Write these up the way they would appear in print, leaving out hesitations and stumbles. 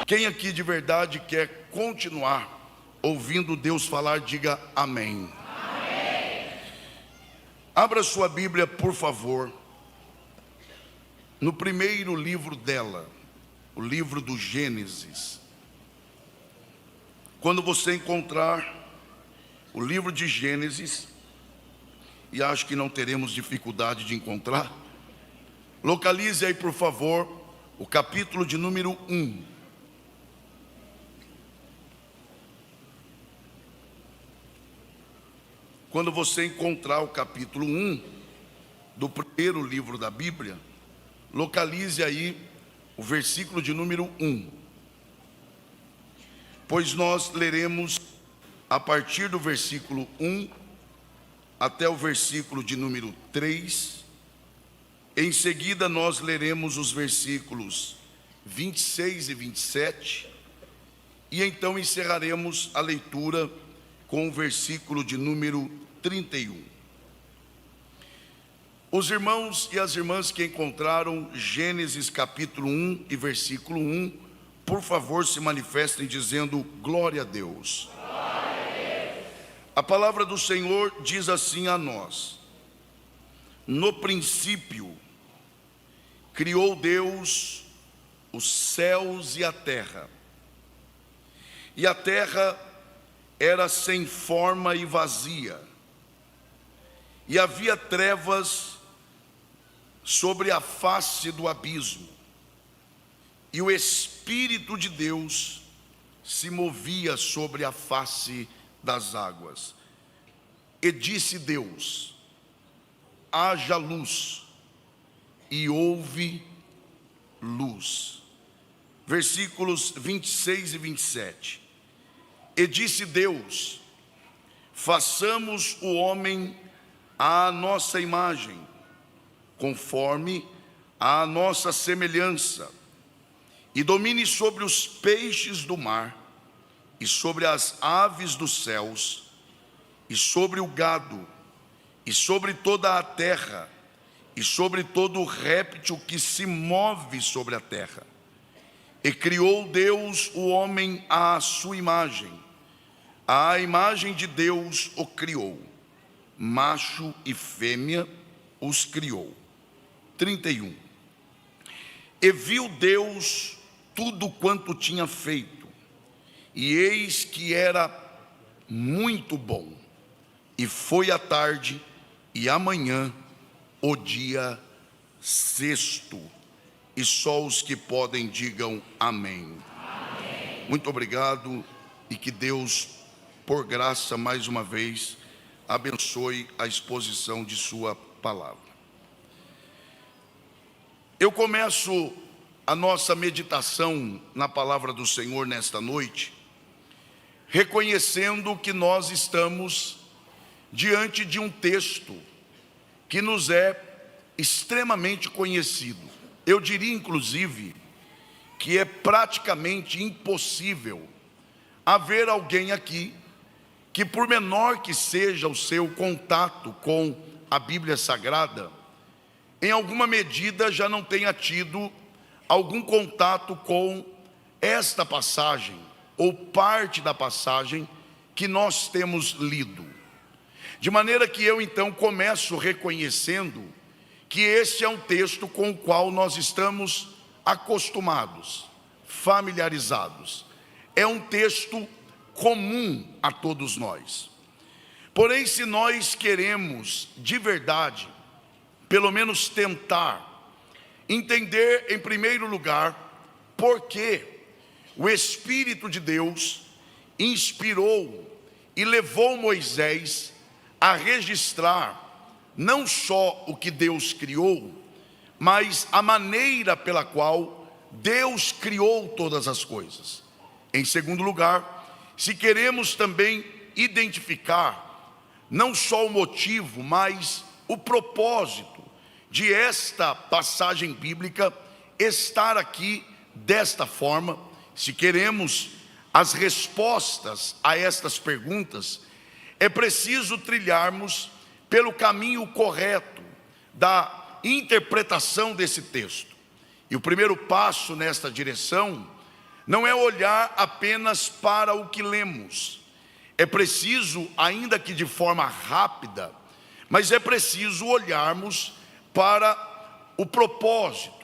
Quem aqui de verdade quer continuar ouvindo Deus falar, diga amém. Amém. Abra sua Bíblia, por favor, no primeiro livro dela, o livro do Gênesis. Quando você encontrar o livro de Gênesis, e acho que não teremos dificuldade de encontrar, localize aí, por favor, o capítulo de número 1. Quando você encontrar o capítulo 1 do primeiro livro da Bíblia, localize aí o versículo de número 1. Pois nós leremos a partir do versículo 1 até o versículo de número 3. Em seguida nós leremos os versículos 26 e 27. E então encerraremos a leitura com o versículo de número 31. Os irmãos e as irmãs que encontraram Gênesis capítulo 1 e versículo 1, por favor se manifestem dizendo glória a Deus. Glória a Deus. A palavra do Senhor diz assim a nós: no princípio criou Deus os céus e a terra era sem forma e vazia, e havia trevas sobre a face do abismo, e o Espírito de Deus se movia sobre a face das águas. E disse Deus: haja luz, e houve luz. Versículos 26 e 27. E disse Deus: façamos o homem à nossa imagem, conforme a nossa semelhança, e domine sobre os peixes do mar, e sobre as aves dos céus, e sobre o gado, e sobre toda a terra, e sobre todo réptil que se move sobre a terra. E criou Deus o homem à sua imagem, à imagem de Deus o criou, macho e fêmea os criou. 31. E viu Deus tudo quanto tinha feito, e eis que era muito bom. E foi a tarde e amanhã o dia sexto. E só os que podem digam amém. Amém. Muito obrigado, e que Deus, por graça, mais uma vez, abençoe a exposição de sua palavra. Eu começo a nossa meditação na palavra do Senhor nesta noite, reconhecendo que nós estamos diante de um texto que nos é extremamente conhecido. Eu diria, inclusive, que é praticamente impossível haver alguém aqui que, por menor que seja o seu contato com a Bíblia Sagrada, em alguma medida já não tenha tido algum contato com esta passagem, ou parte da passagem que nós temos lido. De maneira que eu então começo reconhecendo que este é um texto com o qual nós estamos acostumados, familiarizados. É um texto comum a todos nós. Porém, se nós queremos de verdade, pelo menos tentar entender em primeiro lugar por que o Espírito de Deus inspirou e levou Moisés a registrar não só o que Deus criou, mas a maneira pela qual Deus criou todas as coisas. Em segundo lugar, se queremos também identificar não só o motivo, mas o propósito de esta passagem bíblica estar aqui desta forma, se queremos as respostas a estas perguntas, é preciso trilharmos pelo caminho correto da interpretação desse texto. E o primeiro passo nesta direção não é olhar apenas para o que lemos. É preciso, ainda que de forma rápida, mas é preciso olharmos para o propósito,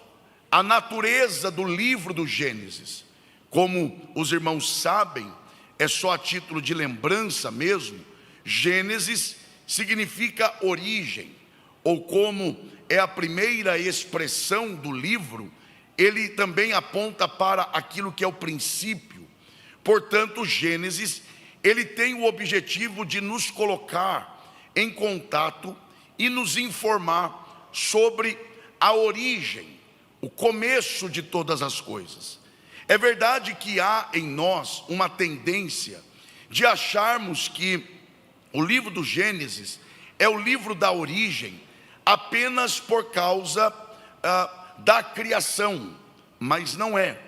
a natureza do livro do Gênesis. Como os irmãos sabem, é só a título de lembrança mesmo, Gênesis significa origem, ou como é a primeira expressão do livro, ele também aponta para aquilo que é o princípio. Portanto, Gênesis, ele tem o objetivo de nos colocar em contato e nos informar sobre a origem, o começo de todas as coisas. É verdade que há em nós uma tendência de acharmos que o livro do Gênesis é o livro da origem apenas por causa da criação, mas não é.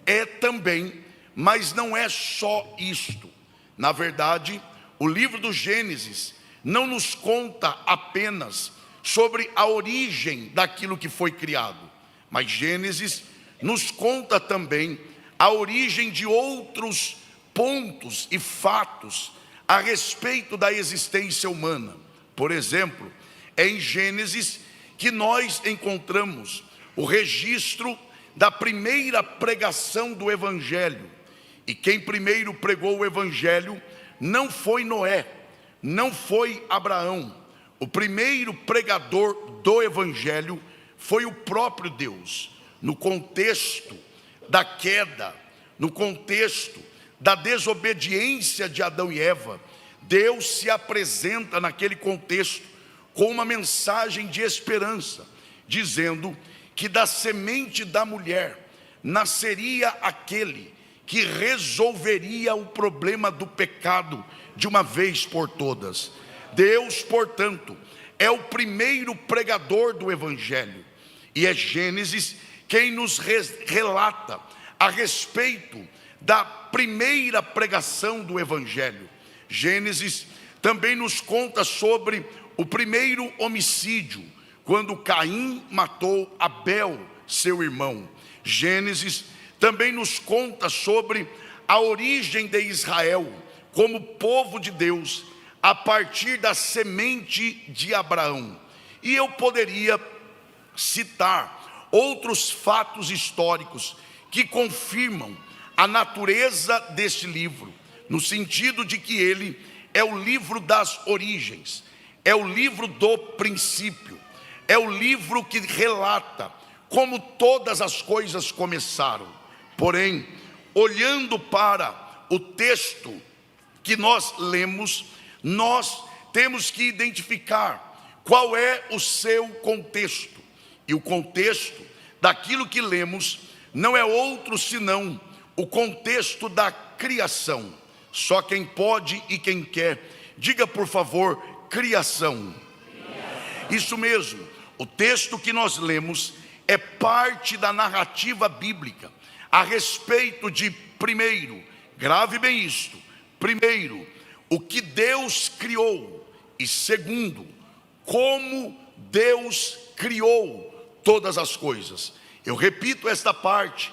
É também, mas não é só isto. Na verdade, o livro do Gênesis não nos conta apenas sobre a origem daquilo que foi criado, mas Gênesis nos conta também a origem de outros pontos e fatos a respeito da existência humana. Por exemplo, é em Gênesis que nós encontramos o registro da primeira pregação do Evangelho. E quem primeiro pregou o Evangelho não foi Noé, não foi Abraão. O primeiro pregador do Evangelho foi o próprio Deus. No contexto da queda, no contexto da desobediência de Adão e Eva, Deus se apresenta naquele contexto com uma mensagem de esperança, dizendo que da semente da mulher nasceria aquele que resolveria o problema do pecado de uma vez por todas. Deus, portanto, é o primeiro pregador do Evangelho, e é Gênesis quem nos relata a respeito da primeira pregação do Evangelho. Gênesis também nos conta sobre o primeiro homicídio, quando Caim matou Abel, seu irmão. Gênesis também nos conta sobre a origem de Israel como povo de Deus, a partir da semente de Abraão. E eu poderia citar outros fatos históricos que confirmam a natureza deste livro, no sentido de que ele é o livro das origens, é o livro do princípio, é o livro que relata como todas as coisas começaram. Porém, olhando para o texto que nós lemos, nós temos que identificar qual é o seu contexto. E o contexto daquilo que lemos não é outro senão o contexto da criação. Só quem pode e quem quer, diga por favor, criação. Isso mesmo, o texto que nós lemos é parte da narrativa bíblica a respeito de, primeiro, grave bem isto, primeiro, o que Deus criou, e segundo, como Deus criou todas as coisas. Eu repito esta parte,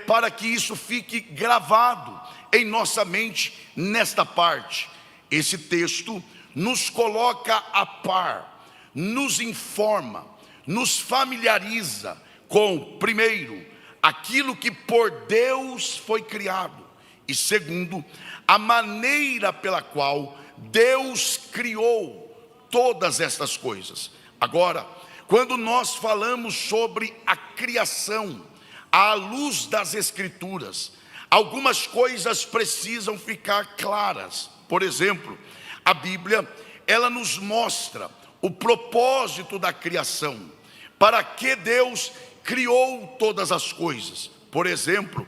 para que isso fique gravado em nossa mente nesta parte. Esse texto nos coloca a par, nos informa, nos familiariza com, primeiro, aquilo que por Deus foi criado, e segundo, a maneira pela qual Deus criou todas estas coisas. Agora, quando nós falamos sobre a criação, à luz das Escrituras, algumas coisas precisam ficar claras. Por exemplo, a Bíblia, ela nos mostra o propósito da criação, para que Deus criou todas as coisas. Por exemplo,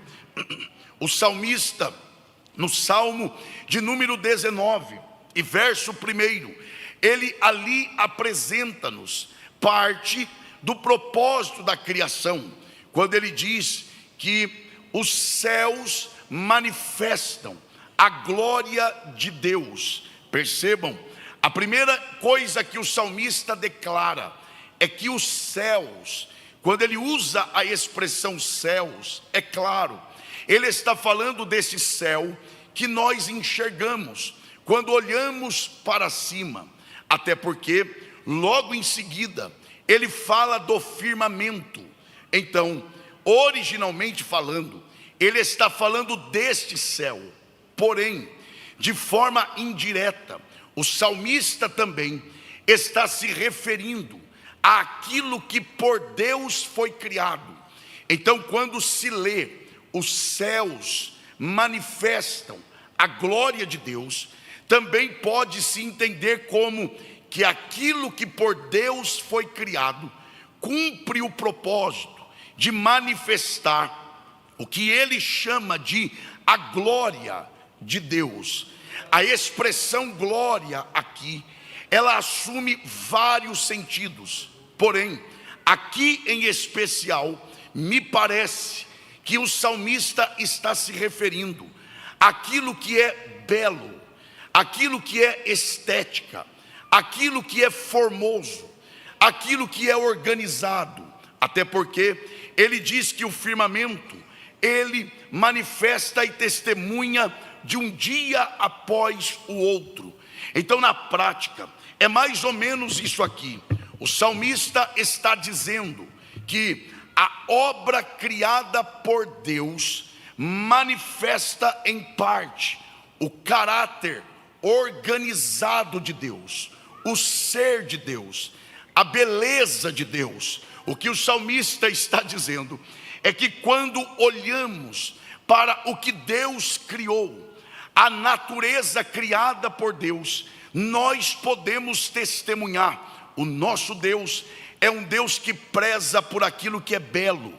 o salmista, no Salmo de número 19, e verso 1, ele ali apresenta-nos parte do propósito da criação, quando ele diz que os céus manifestam a glória de Deus. Percebam, a primeira coisa que o salmista declara é que os céus, quando ele usa a expressão céus, é claro, ele está falando desse céu que nós enxergamos quando olhamos para cima, até porque logo em seguida ele fala do firmamento. Então, originalmente falando, ele está falando deste céu, porém, de forma indireta, o salmista também está se referindo àquilo que por Deus foi criado. Então, quando se lê, os céus manifestam a glória de Deus, também pode se entender como que aquilo que por Deus foi criado cumpre o propósito de manifestar o que ele chama de a glória de Deus. A expressão glória aqui, ela assume vários sentidos, porém, aqui em especial, me parece que o salmista está se referindo àquilo que é belo, aquilo que é estética, aquilo que é formoso, aquilo que é organizado, até porque ele diz que o firmamento, ele manifesta e testemunha de um dia após o outro. Então, na prática, é mais ou menos isso aqui. O salmista está dizendo que a obra criada por Deus manifesta em parte o caráter organizado de Deus, o ser de Deus, a beleza de Deus. O que o salmista está dizendo é que quando olhamos para o que Deus criou, a natureza criada por Deus, nós podemos testemunhar: o nosso Deus é um Deus que preza por aquilo que é belo,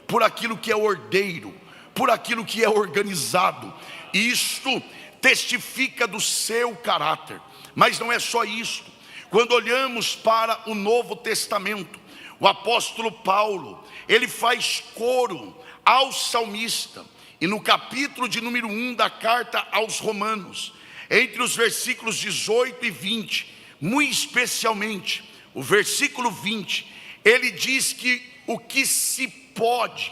por aquilo que é ordeiro, por aquilo que é organizado. E isto testifica do seu caráter. Mas não é só isso. Quando olhamos para o Novo Testamento, o apóstolo Paulo, ele faz coro ao salmista, e no capítulo de número 1 da carta aos Romanos, entre os versículos 18 e 20, muito especialmente o versículo 20, ele diz que o que se pode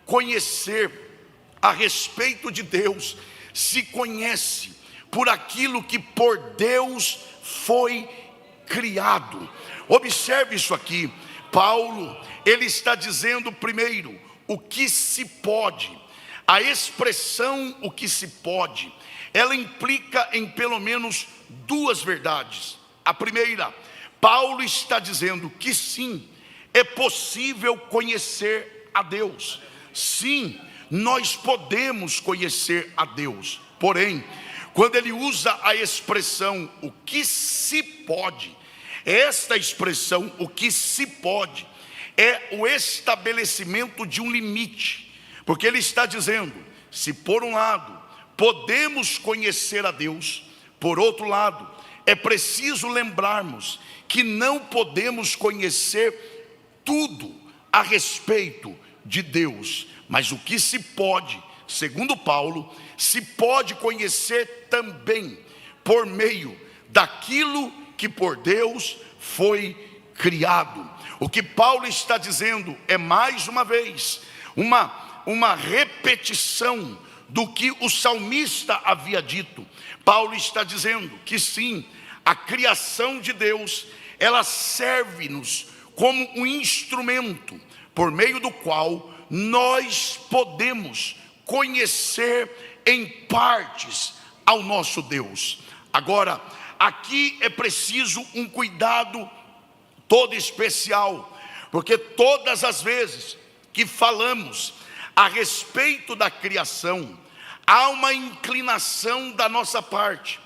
conhecer a respeito de Deus, se conhece por aquilo que por Deus foi criado. Observe isso aqui. Paulo, ele está dizendo primeiro, o que se pode. A expressão o que se pode, ela implica em pelo menos duas verdades. A primeira, Paulo está dizendo que sim, é possível conhecer a Deus. Sim, nós podemos conhecer a Deus. Porém, quando ele usa a expressão o que se pode, esta expressão, o que se pode, é o estabelecimento de um limite. Porque ele está dizendo, se por um lado podemos conhecer a Deus, por outro lado, é preciso lembrarmos que não podemos conhecer tudo a respeito de Deus. Mas o que se pode, segundo Paulo, se pode conhecer também por meio daquilo que por Deus foi criado. O que Paulo está dizendo é mais uma vez uma repetição do que o salmista havia dito. Paulo está dizendo que sim, a criação de Deus, ela serve-nos como um instrumento por meio do qual nós podemos conhecer em partes ao nosso Deus. Agora, aqui é preciso um cuidado todo especial, porque todas as vezes que falamos a respeito da criação, há uma inclinação da nossa parte,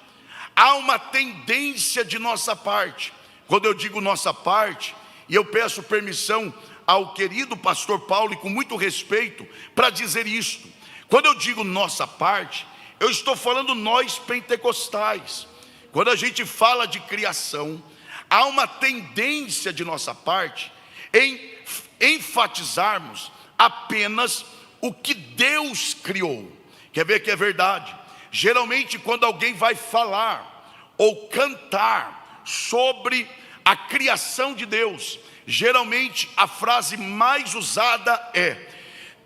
há uma tendência de nossa parte. Quando eu digo nossa parte, e eu peço permissão ao querido pastor Paulo, e com muito respeito, para dizer isto, quando eu digo nossa parte, eu estou falando nós pentecostais. Quando a gente fala de criação, há uma tendência de nossa parte em enfatizarmos apenas o que Deus criou. Quer ver que é verdade? Geralmente quando alguém vai falar ou cantar sobre a criação de Deus, geralmente a frase mais usada é: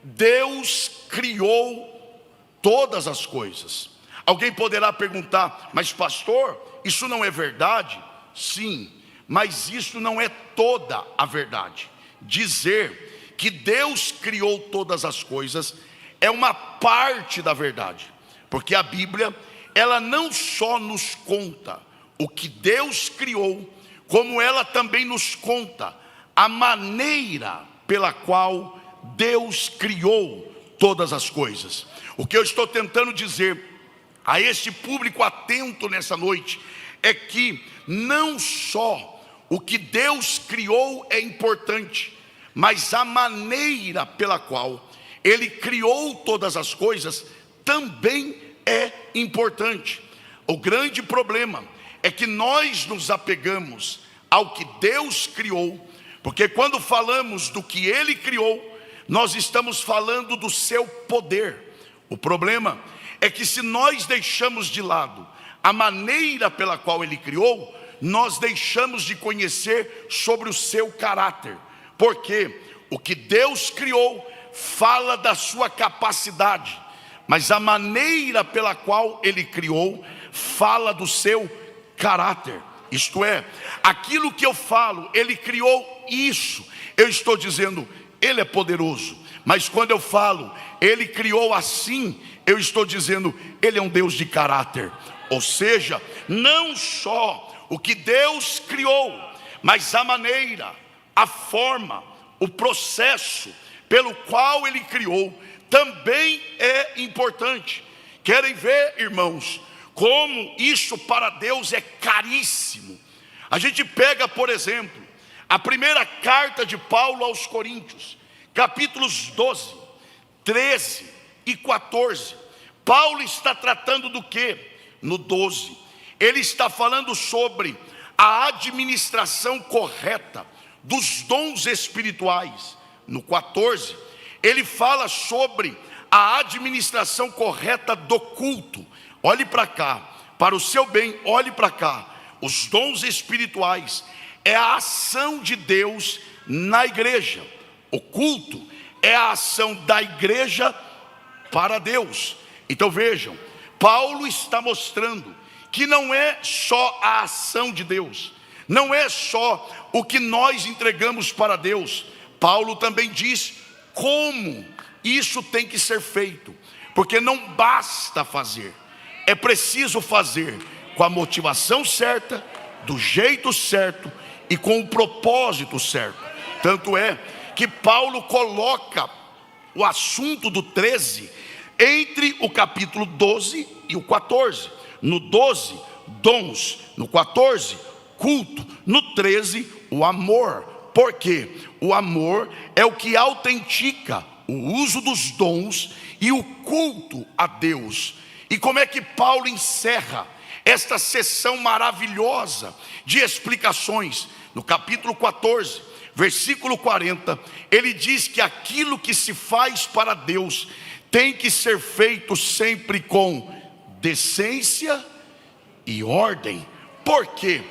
Deus criou todas as coisas. Alguém poderá perguntar: mas pastor, isso não é verdade? Sim, mas isso não é toda a verdade. Dizer que Deus criou todas as coisas é uma parte da verdade, porque a Bíblia, ela não só nos conta o que Deus criou, como ela também nos conta a maneira pela qual Deus criou todas as coisas. O que eu estou tentando dizer a este público atento nessa noite é que não só o que Deus criou é importante, mas a maneira pela qual Ele criou todas as coisas também é importante. O grande problema é que nós nos apegamos ao que Deus criou, porque quando falamos do que Ele criou, nós estamos falando do seu poder. O problema é que se nós deixamos de lado a maneira pela qual Ele criou, nós deixamos de conhecer sobre o seu caráter, porque o que Deus criou fala da sua capacidade, mas a maneira pela qual Ele criou fala do seu caráter. Isto é, aquilo que eu falo, Ele criou isso, eu estou dizendo, Ele é poderoso. Mas quando eu falo, Ele criou assim, eu estou dizendo, Ele é um Deus de caráter. Ou seja, não só o que Deus criou, mas a maneira, a forma, o processo pelo qual Ele criou também é importante. Querem ver, irmãos, como isso para Deus é caríssimo? A gente pega, por exemplo, a primeira carta de Paulo aos Coríntios, capítulos 12, 13 e 14. Paulo está tratando do quê? No 12, ele está falando sobre a administração correta dos dons espirituais. No 14, ele fala sobre a administração correta do culto. Olhe para cá, para o seu bem, olhe para cá. Os dons espirituais é a ação de Deus na igreja. O culto é a ação da igreja para Deus. Então vejam, Paulo está mostrando que não é só a ação de Deus, não é só o que nós entregamos para Deus. Paulo também diz como isso tem que ser feito, porque não basta fazer, é preciso fazer com a motivação certa, do jeito certo e com o propósito certo. Tanto é que Paulo coloca o assunto do 13 entre o capítulo 12 e o 14. No 12, dons. No 14, culto. No 13, o amor. Por quê? O amor é o que autentica o uso dos dons e o culto a Deus. E como é que Paulo encerra esta sessão maravilhosa de explicações? No capítulo 14, versículo 40, ele diz que aquilo que se faz para Deus tem que ser feito sempre com decência e ordem. Por quê?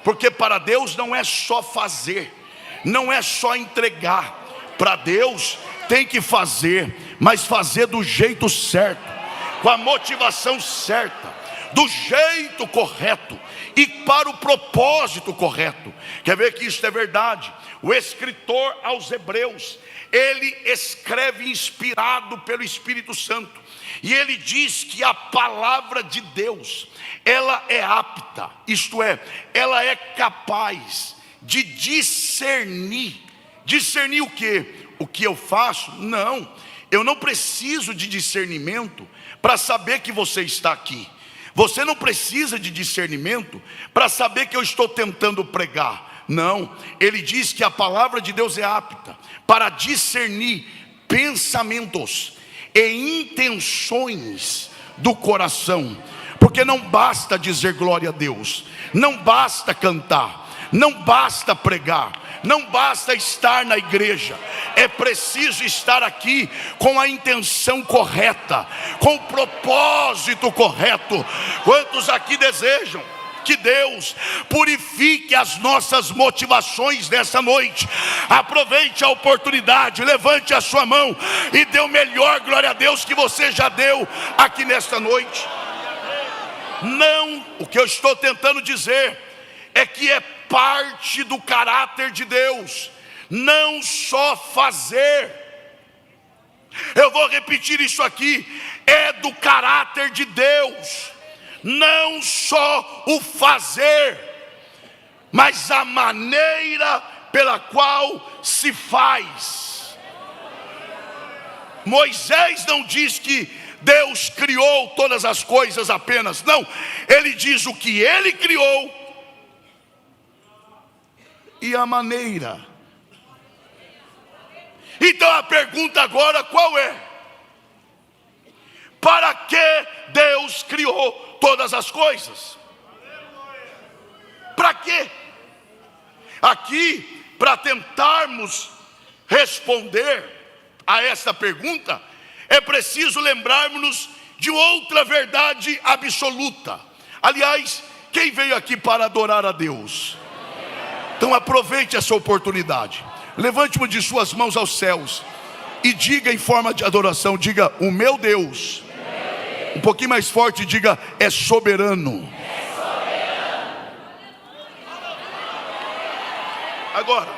Porque para Deus não é só fazer, não é só entregar. Para Deus tem que fazer, mas fazer do jeito certo, com a motivação certa, do jeito correto e para o propósito correto. Quer ver que isso é verdade? O escritor aos Hebreus, ele escreve inspirado pelo Espírito Santo, e ele diz que a palavra de Deus, ela é apta, isto é, ela é capaz de discernir. Discernir o quê? O que eu faço? Não, eu não preciso de discernimento para saber que você está aqui. Você não precisa de discernimento para saber que eu estou tentando pregar. Não, ele diz que a palavra de Deus é apta para discernir pensamentos e intenções do coração. Porque não basta dizer glória a Deus, não basta cantar, não basta pregar, não basta estar na igreja. É preciso estar aqui com a intenção correta, com o propósito correto. Quantos aqui desejam que Deus purifique as nossas motivações nessa noite. Aproveite a oportunidade, levante a sua mão e dê o melhor glória a Deus que você já deu aqui nesta noite. Não, o que eu estou tentando dizer é que é parte do caráter de Deus, não só fazer. Eu vou repetir isso aqui, é do caráter de Deus, não só o fazer, mas a maneira pela qual se faz. Moisés não diz que Deus criou todas as coisas apenas, não, ele diz o que ele criou e a maneira. Então a pergunta agora qual é? Para que Deus criou todas as coisas? Para quê? Aqui, para tentarmos responder a essa pergunta, é preciso lembrarmos de outra verdade absoluta. Aliás, quem veio aqui para adorar a Deus? Então aproveite essa oportunidade. Levante uma de suas mãos aos céus e diga em forma de adoração, diga: o meu Deus. Um pouquinho mais forte, diga: é soberano. Agora,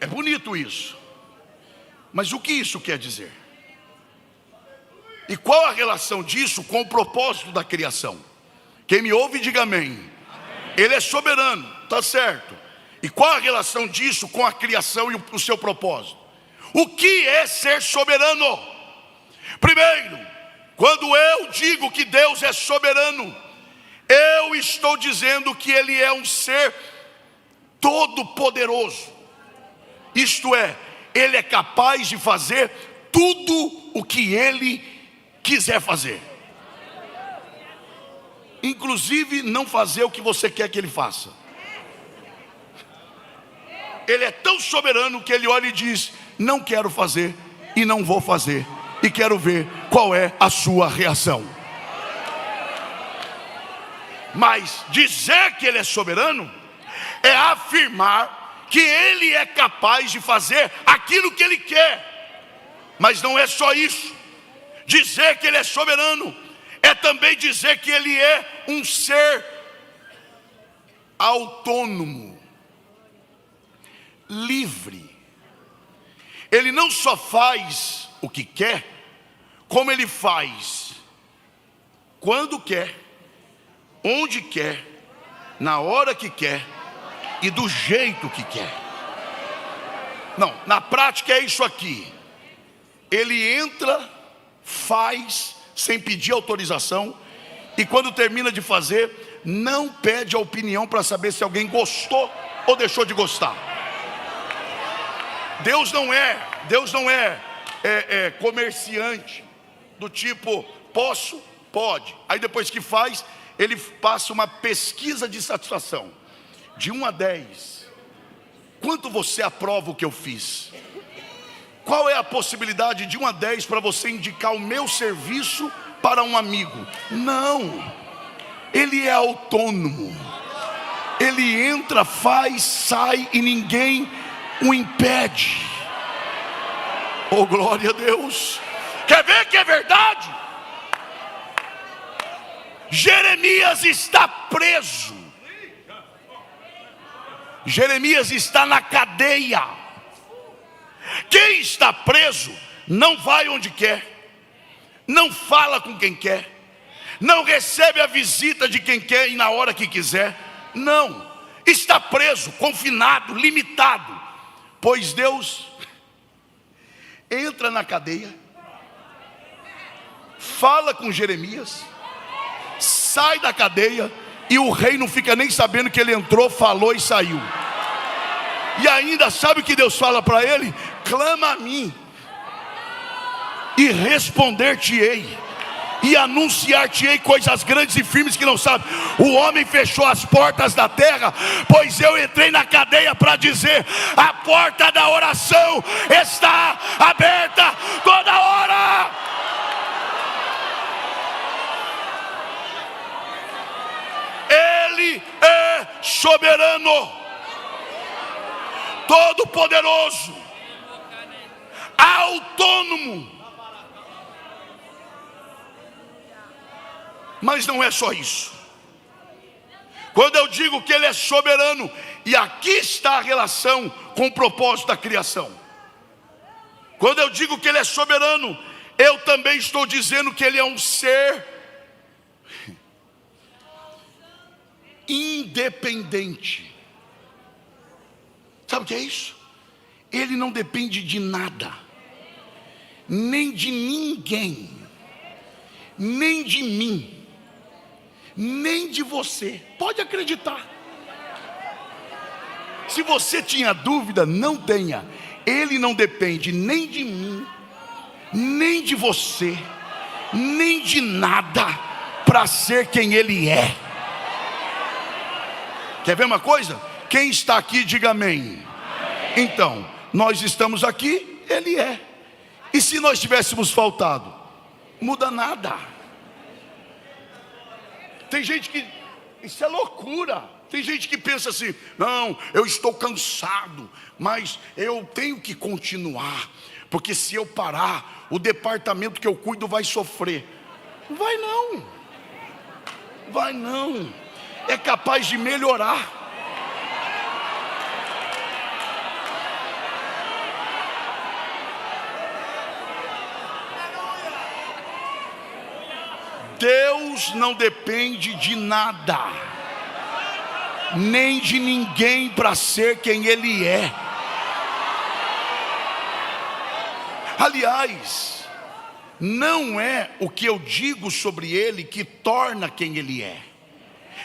é bonito isso, mas o que isso quer dizer? E qual a relação disso com o propósito da criação? Quem me ouve, diga amém. Ele é soberano, está certo. E qual a relação disso com a criação e o seu propósito? O que é ser soberano? Primeiro, quando eu digo que Deus é soberano, eu estou dizendo que Ele é um ser todo-poderoso. Isto é, Ele é capaz de fazer tudo o que Ele quiser fazer, inclusive não fazer o que você quer que Ele faça. Ele é tão soberano que Ele olha e diz: não quero fazer e não vou fazer, e quero ver qual é a sua reação. Mas dizer que Ele é soberano é afirmar que Ele é capaz de fazer aquilo que Ele quer. Mas não é só isso. Dizer que Ele é soberano é também dizer que Ele é um ser autônomo, livre. Ele não só faz o que quer, como Ele faz quando quer, onde quer, na hora que quer e do jeito que quer. Não, na prática é isso aqui. Ele entra, faz sem pedir autorização, e quando termina de fazer, não pede a opinião para saber se alguém gostou ou deixou de gostar. Deus não é comerciante do tipo: posso? Pode. Aí depois que faz, Ele passa uma pesquisa de satisfação de 1 a 10. Quanto você aprova o que eu fiz? Qual é a possibilidade de 1 a 10 para você indicar o meu serviço para um amigo? Não. Ele é autônomo. Ele entra, faz, sai e ninguém o impede. Oh, glória a Deus. Quer ver que é verdade? Jeremias está preso. Jeremias está na cadeia. Quem está preso não vai onde quer, não fala com quem quer, não recebe a visita de quem quer e na hora que quiser. Não, está preso, confinado, limitado. Pois Deus entra na cadeia, fala com Jeremias, sai da cadeia, e o rei não fica nem sabendo que ele entrou, falou e saiu. E ainda sabe o que Deus fala para ele? Clama a mim e responder-te-ei, e anunciar-te-ei coisas grandes e firmes que não sabe. O homem fechou as portas da terra, pois eu entrei na cadeia para dizer: a porta da oração está aberta toda hora. soberano, todo-poderoso, autônomo. Mas não é só isso. Quando eu digo que Ele é soberano, e aqui está a relação com o propósito da criação. Quando eu digo que Ele é soberano, eu também estou dizendo que Ele é um ser independente. Sabe o que é isso? Ele não depende de nada, nem de ninguém, nem de mim, nem de você. Pode acreditar. Se você tinha dúvida, não tenha. Ele não depende nem de mim, nem de você, nem de nada para ser quem Ele é. Quer ver uma coisa? Quem está aqui, diga amém. Então, nós estamos aqui, Ele é. E se nós tivéssemos faltado? Muda nada. Tem gente que, isso é loucura. Tem gente que pensa assim: não, eu estou cansado, mas eu tenho que continuar, porque se eu parar, o departamento que eu cuido vai sofrer. Vai não. Vai não. É capaz de melhorar. Deus não depende de nada, nem de ninguém para ser quem Ele é. Aliás, não é o que eu digo sobre Ele que torna quem Ele é.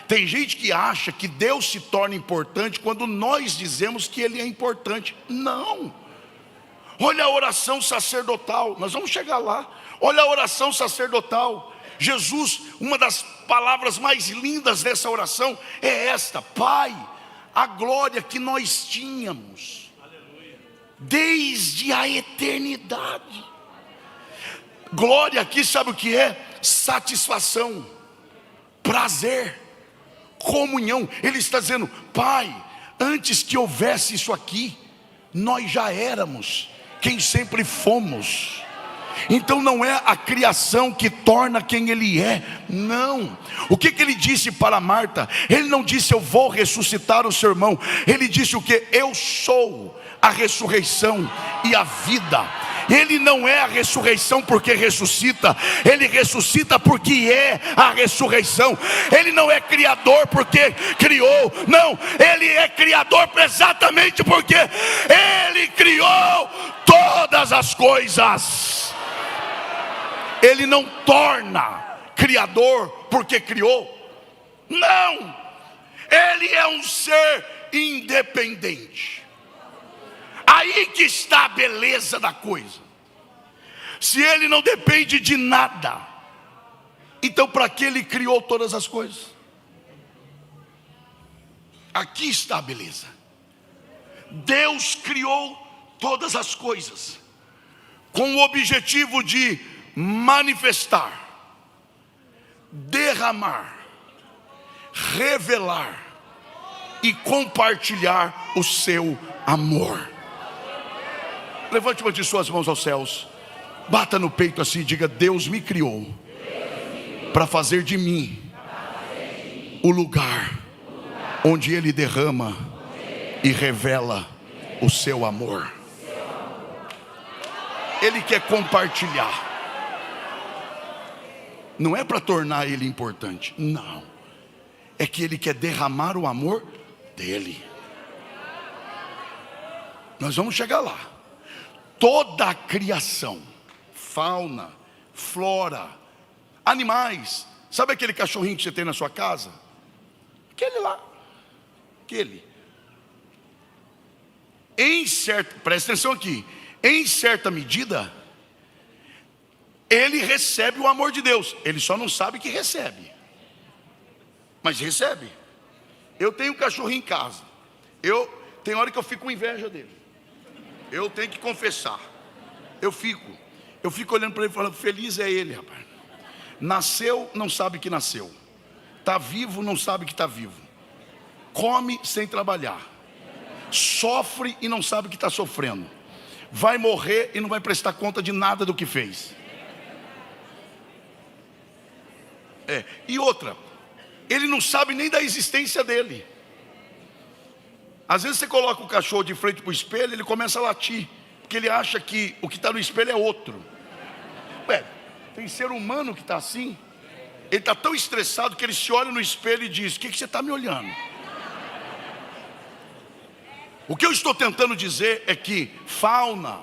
Tem gente que acha que Deus se torna importante quando nós dizemos que Ele é importante. Não. Olha a oração sacerdotal, nós vamos chegar lá. Olha a oração sacerdotal. Jesus, uma das palavras mais lindas dessa oração é esta: Pai, a glória que nós tínhamos desde a eternidade. Glória aqui, sabe o que é? Satisfação, prazer, comunhão. Ele está dizendo: Pai, antes que houvesse isso aqui, nós já éramos quem sempre fomos. Então não é a criação que torna quem Ele é, não. O que Ele disse para Marta? Ele não disse: eu vou ressuscitar o seu irmão. Ele disse o que? Eu sou a ressurreição e a vida. Ele não é a ressurreição porque ressuscita, Ele ressuscita porque é a ressurreição. Ele não é criador porque criou, não. Ele é criador exatamente porque Ele criou todas as coisas. Ele não torna criador porque criou, não. Ele é um ser independente. Aí que está a beleza da coisa. Se Ele não depende de nada, então para que Ele criou todas as coisas? Aqui está a beleza. Deus criou todas as coisas com o objetivo de manifestar, derramar, revelar e compartilhar o seu amor. Levante uma de suas mãos aos céus, bata no peito assim e diga: Deus me criou para fazer de mim o lugar onde Ele derrama e revela o seu amor. Ele quer compartilhar. Não é para tornar Ele importante, não. É que Ele quer derramar o amor dEle. Nós vamos chegar lá. Toda a criação, fauna, flora, animais. Sabe aquele cachorrinho que você tem na sua casa? Aquele lá. Aquele. Presta atenção aqui. Em certa medida, ele recebe o amor de Deus. Ele só não sabe que recebe, mas recebe. Eu tenho um cachorrinho em casa. Tem hora que eu fico com inveja dele. Eu tenho que confessar. Eu fico olhando para ele falando: feliz é ele, rapaz. Nasceu, não sabe que nasceu. Está vivo, não sabe que está vivo. come sem trabalhar, sofre e não sabe que está sofrendo, vai morrer e não vai prestar conta de nada do que fez. E outra, ele não sabe nem da existência dele. Às vezes você coloca o cachorro de frente para o espelho, ele começa a latir, porque ele acha que o que está no espelho é outro. Tem ser humano que está assim. Ele está tão estressado que ele se olha no espelho e diz: o que você está me olhando? O que eu estou tentando dizer é que fauna,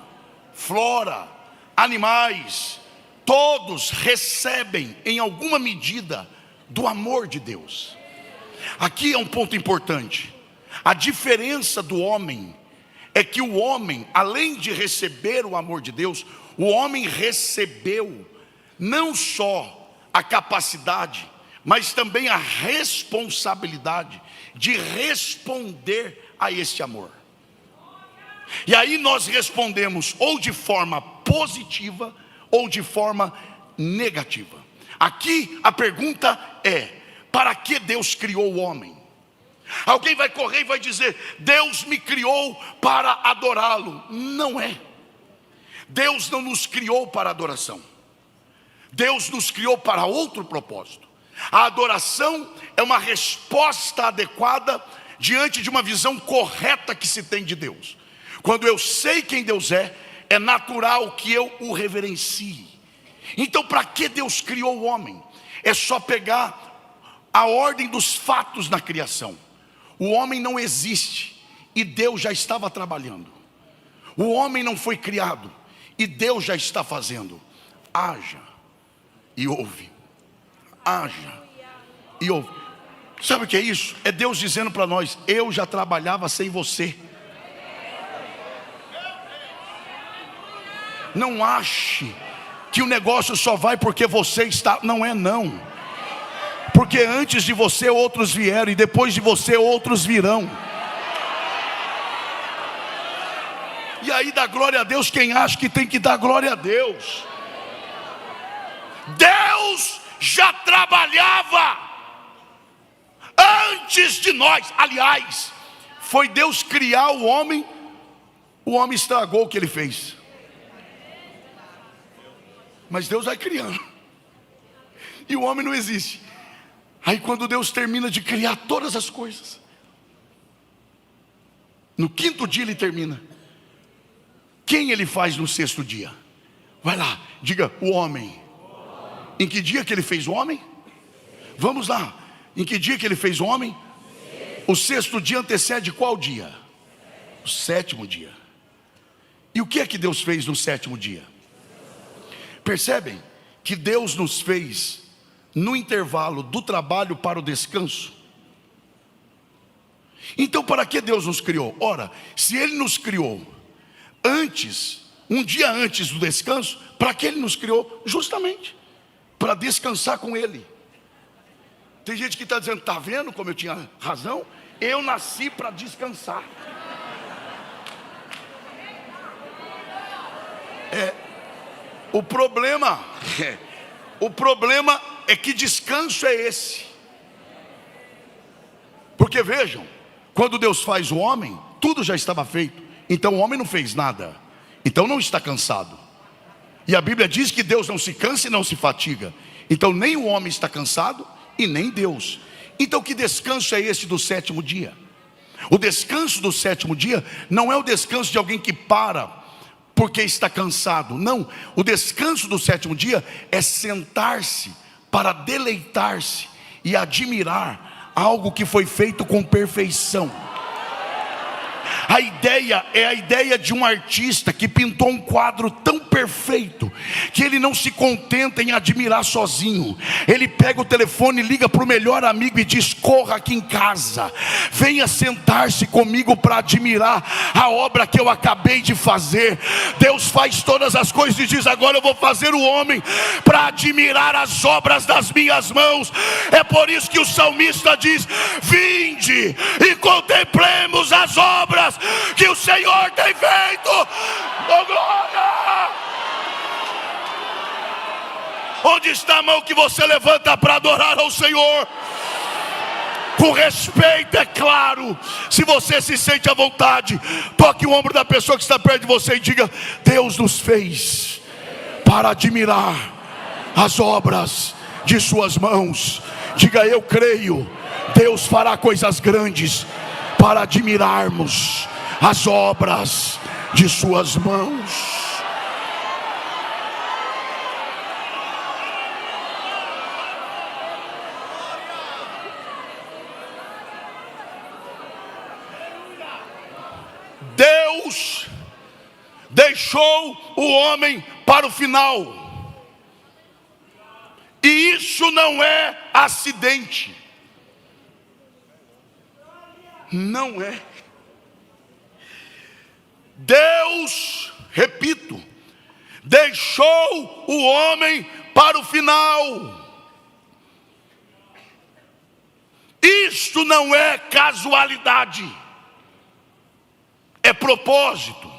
flora, animais, todos recebem em alguma medida do amor de Deus. Aqui é um ponto importante. A diferença do homem é que o homem, além de receber o amor de Deus, o homem recebeu não só a capacidade, mas também a responsabilidade de responder a esse amor. E aí nós respondemos ou de forma positiva ou de forma negativa. Aqui a pergunta é: para que Deus criou o homem? Alguém vai correr e vai dizer: Deus me criou para adorá-lo. Não é. Deus não nos criou para adoração. Deus nos criou para outro propósito. A adoração é uma resposta adequada diante de uma visão correta que se tem de Deus. Quando eu sei quem Deus é natural que eu o reverencie. Então, para que Deus criou o homem? É só pegar a ordem dos fatos na criação. O homem não existe e Deus já estava trabalhando. O homem não foi criado e Deus já está fazendo. Haja e ouve. Haja e ouve. Sabe o que é isso? É Deus dizendo para nós: eu já trabalhava sem você. Não ache que o negócio só vai porque você está. Não é não. Porque antes de você outros vieram, e depois de você outros virão. E aí dá glória a Deus quem acha que tem que dar glória a Deus. Deus já trabalhava antes de nós. Aliás, foi Deus criar o homem estragou o que ele fez. Mas Deus vai criando, e o homem não existe. Aí quando Deus termina de criar todas as coisas, no quinto dia ele termina. Quem ele faz no sexto dia? Vai lá, diga: o homem. Em que dia que ele fez o homem? Vamos lá, em que dia que ele fez o homem? O sexto dia antecede qual dia? O sétimo dia. E o que é que Deus fez no sétimo dia? Percebem que Deus nos fez no intervalo do trabalho para o descanso. Então, para que Deus nos criou? Ora, se Ele nos criou antes, um dia antes do descanso, para que Ele nos criou? Justamente para descansar com Ele. Tem gente que está dizendo: está vendo como eu tinha razão? Eu nasci para descansar. O problema é que descanso é esse. Porque vejam, quando Deus faz o homem, tudo já estava feito. Então o homem não fez nada, então não está cansado. E a Bíblia diz que Deus não se cansa e não se fatiga. Então nem o homem está cansado e nem Deus. Então que descanso é esse do sétimo dia? O descanso do sétimo dia não é o descanso de alguém que para porque está cansado. Não, o descanso do sétimo dia é sentar-se para deleitar-se e admirar algo que foi feito com perfeição. A ideia é a ideia de um artista que pintou um quadro tão perfeito que ele não se contenta em admirar sozinho. Ele pega o telefone, liga para o melhor amigo e diz: corra aqui em casa, venha sentar-se comigo para admirar a obra que eu acabei de fazer. Deus faz todas as coisas e diz: agora eu vou fazer o homem para admirar as obras das minhas mãos. É por isso que o salmista diz: vinde e contemplemos as obras que o Senhor tem feito. Oh, glória! Onde está a mão que você levanta para adorar ao Senhor? Com respeito, é claro. Se você se sente à vontade, toque o ombro da pessoa que está perto de você e diga: Deus nos fez para admirar as obras de suas mãos. Diga: eu creio, Deus fará coisas grandes para admirarmos as obras de suas mãos. Deus deixou o homem para o final, e isso não é acidente, não é. Deus, repito, deixou o homem para o final. Isto não é casualidade, é propósito.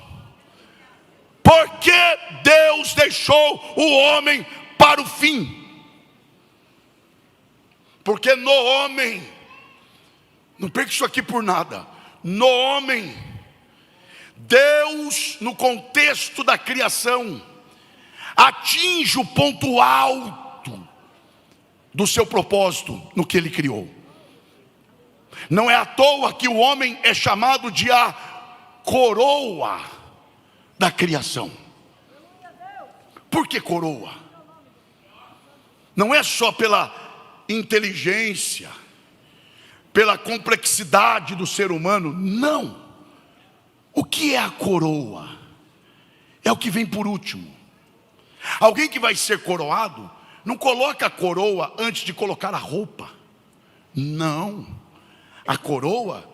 Porque Deus deixou o homem para o fim? Porque no homem, não perca isso aqui por nada, no homem, Deus, no contexto da criação, atinge o ponto alto do seu propósito no que Ele criou. Não é à toa que o homem é chamado de a coroa da criação. Por que coroa? Não é só pela inteligência, pela complexidade do ser humano, não. O que é a coroa? É o que vem por último. Alguém que vai ser coroado não coloca a coroa antes de colocar a roupa. Não. A coroa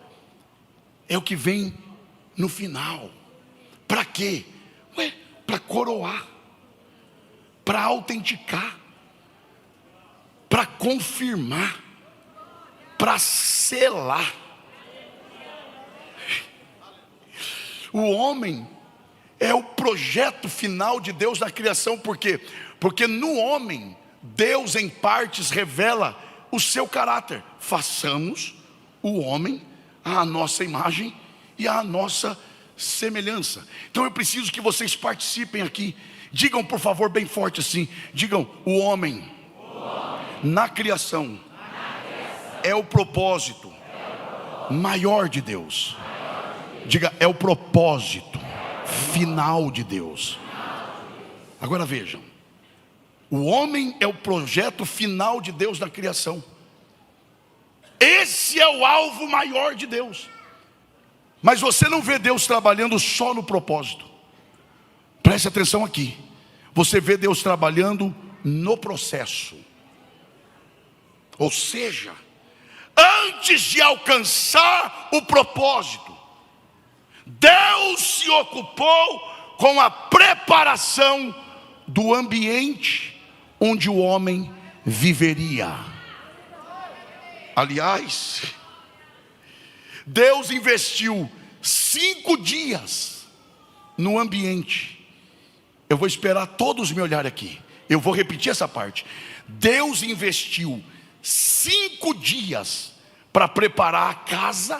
é o que vem no final. Para quê? Para coroar, para autenticar, para confirmar, para selar. O homem é o projeto final de Deus na criação. Por quê? Porque no homem, Deus em partes revela o seu caráter. Façamos o homem à nossa imagem e à nossa semelhança. Então eu preciso que vocês participem aqui. Digam, por favor, bem forte assim. Digam: o homem na criação é o propósito maior de Deus. Diga: é o propósito final de Deus. Agora vejam, o homem é o projeto final de Deus na criação. Esse é o alvo maior de Deus. Mas você não vê Deus trabalhando só no propósito. Preste atenção aqui. Você vê Deus trabalhando no processo. Ou seja, antes de alcançar o propósito, Deus se ocupou com a preparação do ambiente onde o homem viveria. Aliás, Deus investiu 5 dias no ambiente. Eu vou esperar todos me olharem aqui. Eu vou repetir essa parte. Deus investiu 5 dias para preparar a casa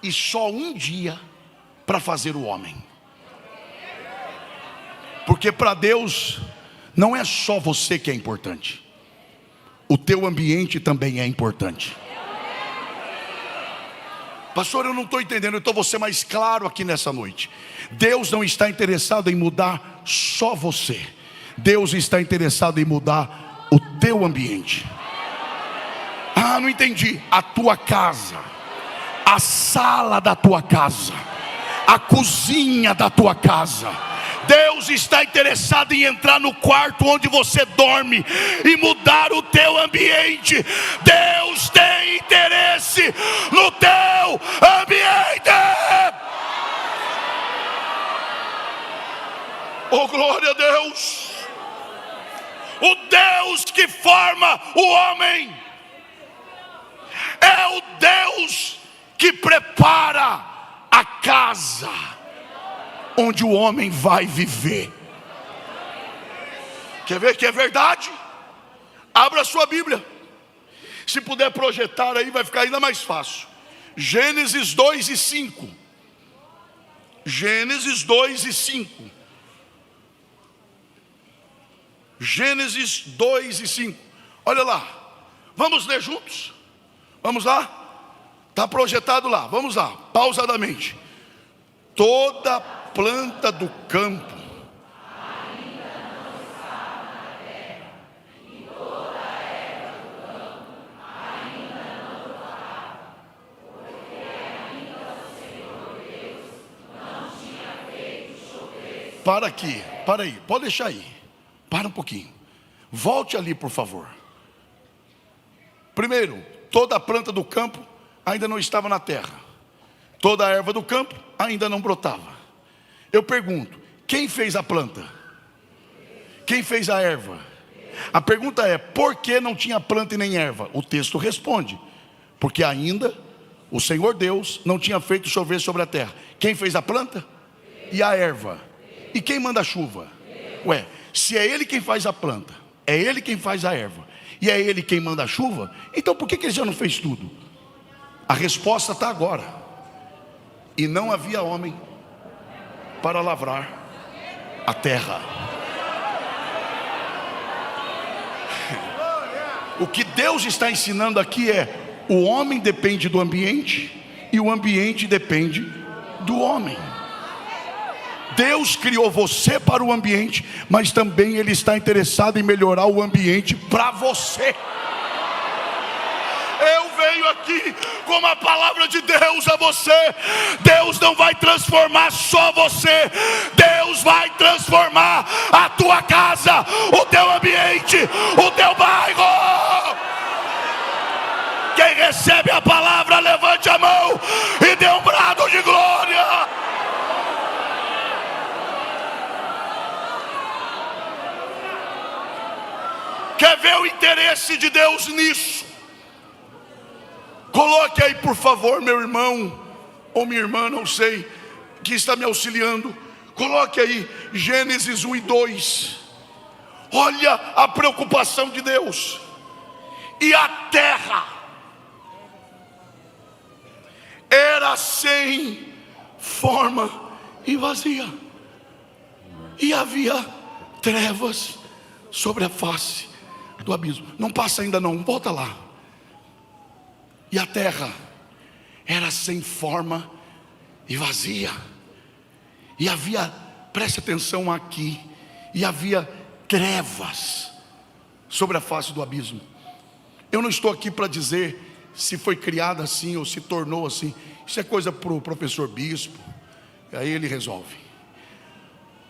e só 1 dia para fazer o homem. Porque para Deus não é só você que é importante. O teu ambiente também é importante. Pastor, eu não estou entendendo, então vou ser mais claro aqui nessa noite. Deus não está interessado em mudar só você. Deus está interessado em mudar o teu ambiente. Ah, não entendi. A tua casa, a sala da tua casa, a cozinha da tua casa. Deus está interessado em entrar no quarto onde você dorme e mudar o teu ambiente. Deus tem interesse no teu ambiente. Oh, glória a Deus. O Deus que forma o homem é o Deus que prepara a casa onde o homem vai viver. Quer ver que é verdade? Abra a sua Bíblia. Se puder projetar aí, vai ficar ainda mais fácil. Gênesis 2 e 5. Gênesis 2 e 5. Gênesis 2 e 5. Olha lá. Vamos ler juntos? Vamos lá? Está projetado lá. Vamos lá, pausadamente. Toda planta do campo Para aqui, para aí, pode deixar aí. Para um pouquinho. Volte ali, por favor. Primeiro, toda a planta do campo ainda não estava na terra. Toda a erva do campo ainda não brotava. Eu pergunto, quem fez a planta? Quem fez a erva? A pergunta é, por que não tinha planta e nem erva? O texto responde, porque ainda o Senhor Deus não tinha feito chover sobre a terra. Quem fez a planta? E a erva? E quem manda a chuva? Ué, se é Ele quem faz a planta, é Ele quem faz a erva, e é Ele quem manda a chuva, então por que Ele já não fez tudo? A resposta está agora. E não havia homem para lavrar a terra. O que Deus está ensinando aqui é: o homem depende do ambiente e o ambiente depende do homem. Deus criou você para o ambiente, mas também Ele está interessado em melhorar o ambiente para você. Eu venho aqui com uma palavra de Deus a você. Deus não vai transformar só você, Deus vai transformar a tua casa, o teu ambiente, o teu bairro. Quem recebe a palavra, levante a mão e dê um brado de glória. Quer ver o interesse de Deus nisso? Coloque aí, por favor, meu irmão ou minha irmã, não sei, que está me auxiliando. Coloque aí Gênesis 1 e 2. Olha a preocupação de Deus. E a terra era sem forma e vazia, e havia trevas sobre a face do abismo. Não passa ainda não, volta lá. E a terra era sem forma e vazia, e havia, preste atenção aqui, e havia trevas sobre a face do abismo. Eu não estou aqui para dizer se foi criada assim ou se tornou assim. Isso é coisa para o professor Bispo, aí ele resolve.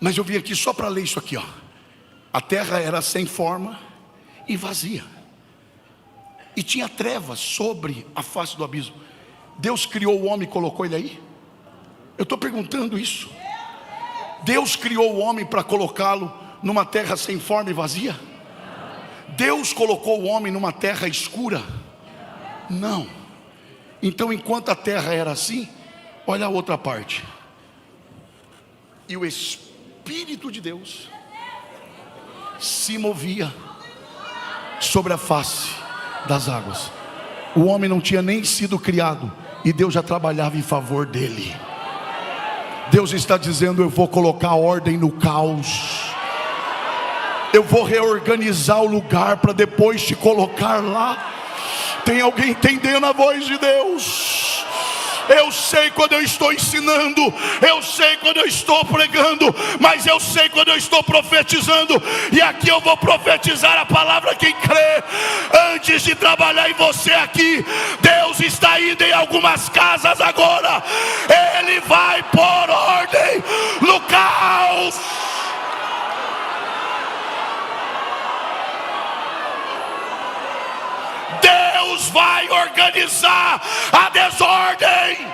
Mas eu vim aqui só para ler isso aqui, ó. A terra era sem forma e vazia, e tinha trevas sobre a face do abismo. Deus criou o homem e colocou ele aí? Eu estou perguntando isso. Deus criou o homem para colocá-lo numa terra sem forma e vazia? Deus colocou o homem numa terra escura? Não. Então, enquanto a terra era assim, olha a outra parte. E o Espírito de Deus se movia sobre a face das águas. O homem não tinha nem sido criado e Deus já trabalhava em favor dele. Deus está dizendo: eu vou colocar ordem no caos, eu vou reorganizar o lugar para depois te colocar lá. Tem alguém entendendo a voz de Deus? Eu sei quando eu estou ensinando, eu sei quando eu estou pregando, mas eu sei quando eu estou profetizando. E aqui eu vou profetizar a palavra. Quem crê, antes de trabalhar em você aqui, Deus está indo em algumas casas agora. Ele vai pôr ordem no caos. Deus vai organizar a desordem.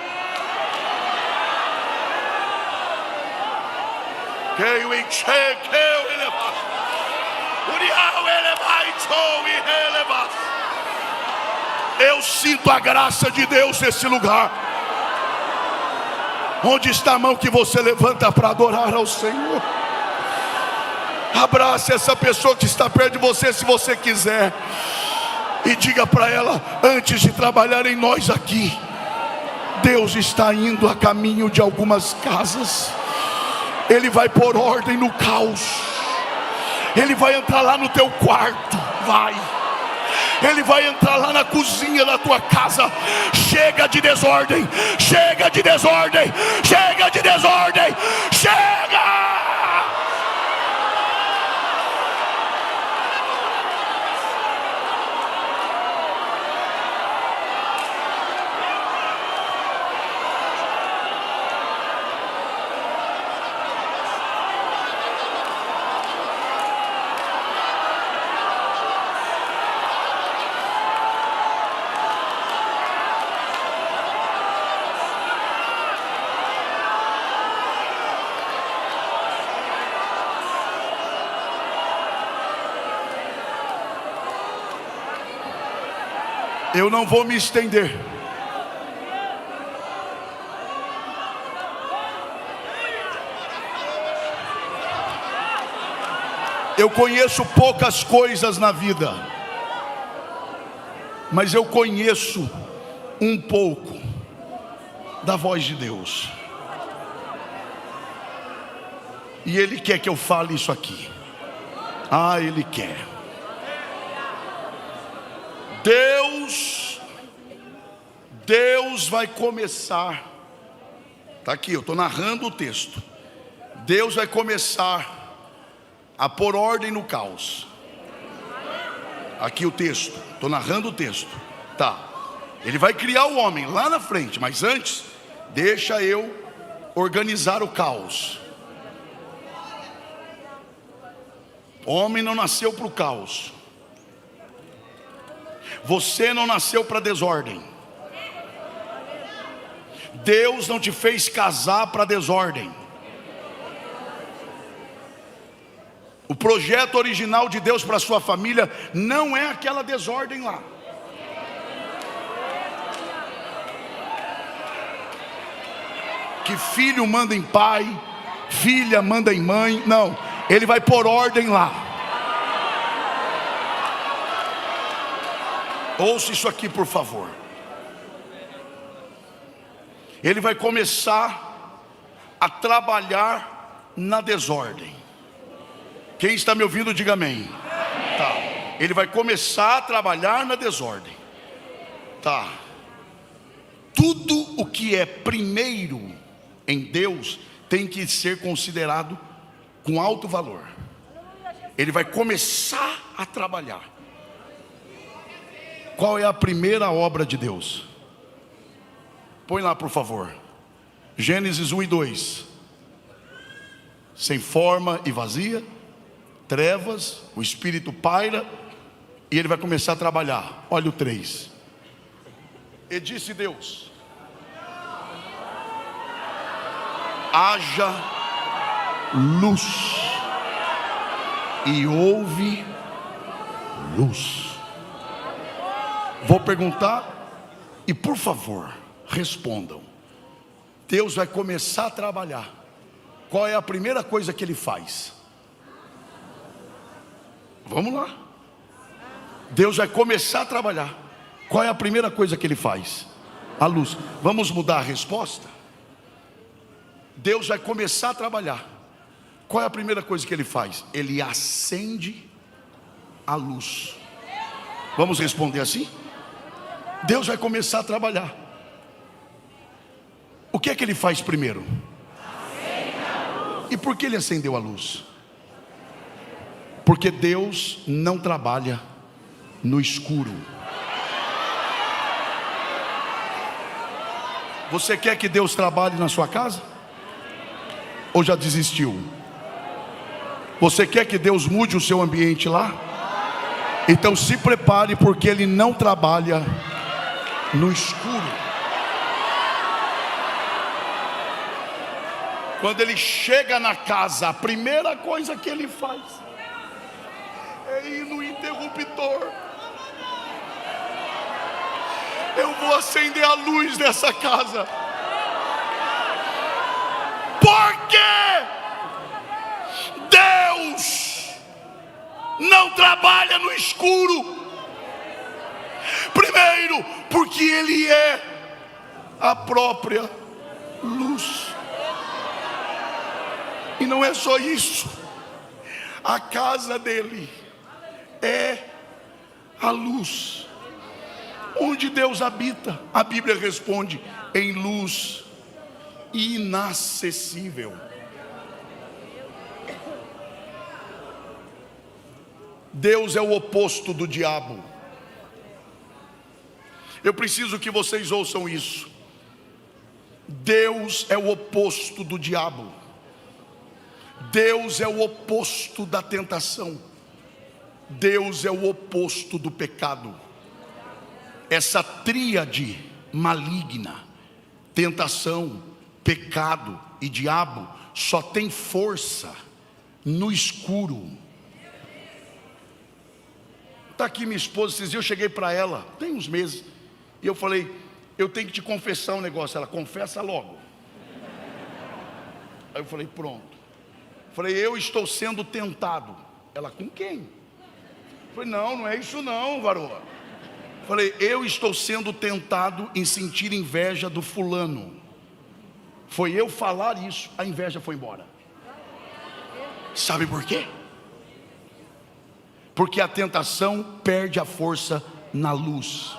Eu sinto a graça de Deus nesse lugar. Onde está a mão que você levanta para adorar ao Senhor? Abrace essa pessoa que está perto de você, se você quiser. E diga para ela: antes de trabalhar em nós aqui, Deus está indo a caminho de algumas casas. Ele vai pôr ordem no caos. Ele vai entrar lá no teu quarto. Ele vai entrar lá na cozinha da tua casa. Chega de desordem. Chega de desordem. Chega de desordem. Chega! Eu não vou me estender. Eu conheço poucas coisas na vida, mas eu conheço um pouco da voz de Deus. E Ele quer que eu fale isso aqui. Ele quer. Deus vai começar. Está aqui, eu estou narrando o texto. Deus vai começar a pôr ordem no caos. Aqui o texto, estou narrando o texto. Tá. Ele vai criar o homem lá na frente, mas antes, deixa eu organizar o caos. O homem não nasceu para o caos. Você não nasceu para desordem. Deus não te fez casar para desordem. O projeto original de Deus para a sua família não é aquela desordem lá. Que filho manda em pai, filha manda em mãe. Não, Ele vai pôr ordem lá. Ouça isso aqui, por favor. Ele vai começar a trabalhar na desordem. Quem está me ouvindo, diga amém. Tá. Ele vai começar a trabalhar na desordem. Tá. Tudo o que é primeiro em Deus tem que ser considerado com alto valor. Ele vai começar a trabalhar. Qual é a primeira obra de Deus? Põe lá, por favor. Gênesis 1 e 2. Sem forma e vazia, trevas, o Espírito paira, e Ele vai começar a trabalhar. Olha o 3. E disse Deus: haja luz. E houve luz. Vou perguntar, e por favor, respondam. Deus vai começar a trabalhar. Qual é a primeira coisa que Ele faz? Vamos lá. Deus vai começar a trabalhar. Qual é a primeira coisa que Ele faz? A luz. Vamos mudar a resposta? Deus vai começar a trabalhar. Qual é a primeira coisa que Ele faz? Ele acende a luz. Vamos responder assim? Deus vai começar a trabalhar. O que é que Ele faz primeiro? E por que Ele acendeu a luz? Porque Deus não trabalha no escuro. Você quer que Deus trabalhe na sua casa? Ou já desistiu? Você quer que Deus mude o seu ambiente lá? Então se prepare, porque Ele não trabalha no escuro. Quando Ele chega na casa, a primeira coisa que Ele faz é ir no interruptor. Eu vou acender a luz dessa casa. Porque Deus não trabalha no escuro. Primeiro, porque Ele é a própria luz. E não é só isso, a casa dele é a luz. Onde Deus habita, a Bíblia responde, em luz inacessível. Deus é o oposto do diabo. Eu preciso que vocês ouçam isso. Deus é o oposto do diabo. Deus é o oposto da tentação. Deus é o oposto do pecado. Essa tríade maligna, tentação, pecado e diabo, só tem força no escuro. Está aqui minha esposa, esses dias eu cheguei para ela, tem uns meses, e eu falei, eu tenho que te confessar um negócio. Ela, confessa logo. Aí eu falei, pronto. Falei, eu estou sendo tentado. Ela, com quem? Eu falei, não é isso não, varoa. Falei, eu estou sendo tentado em sentir inveja do fulano. Foi eu falar isso, a inveja foi embora. Sabe por quê? Porque a tentação perde a força na luz.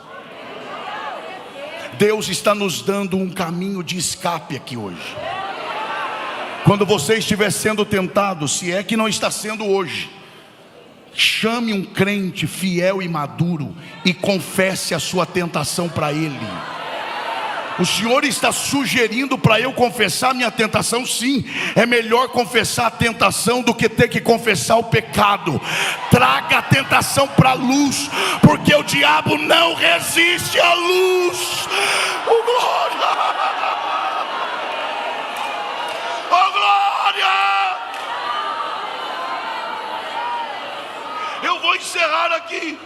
Deus está nos dando um caminho de escape aqui hoje. Quando você estiver sendo tentado, se é que não está sendo hoje, chame um crente fiel e maduro e confesse a sua tentação para ele. O Senhor está sugerindo para eu confessar minha tentação? Sim, é melhor confessar a tentação do que ter que confessar o pecado. Traga a tentação para a luz, porque o diabo não resiste à luz. Oh glória! Oh glória! Eu vou encerrar aqui.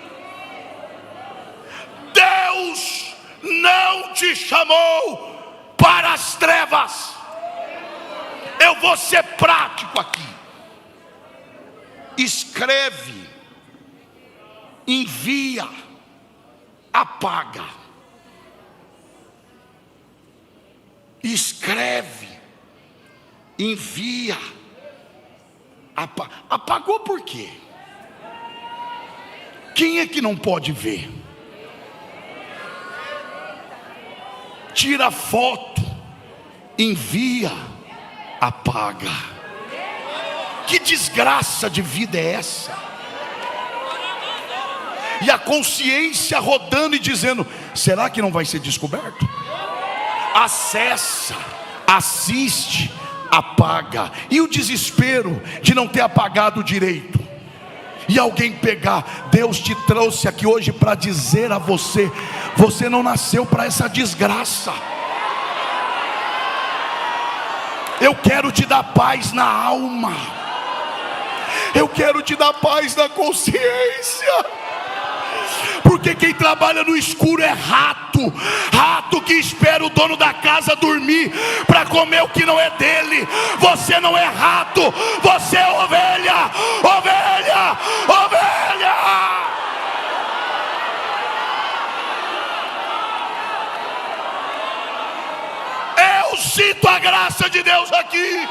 Deus não te chamou para as trevas. Eu vou ser prático aqui. Escreve, envia, apaga. Escreve, envia, apaga. Apagou por quê? Quem é que não pode ver? Tira foto, envia, apaga. Que desgraça de vida é essa? E a consciência rodando e dizendo, será que não vai ser descoberto? Acessa, assiste, apaga. E o desespero de não ter apagado direito, e alguém pegar. Deus te trouxe aqui hoje para dizer a você, você não nasceu para essa desgraça. Eu quero te dar paz na alma, eu quero te dar paz na consciência. Porque quem trabalha no escuro é rato, rato que espera o dono da casa dormir para comer o que não é dele. Você não é rato, você é ovelha, ovelha, ovelha. Eu sinto a graça de Deus aqui.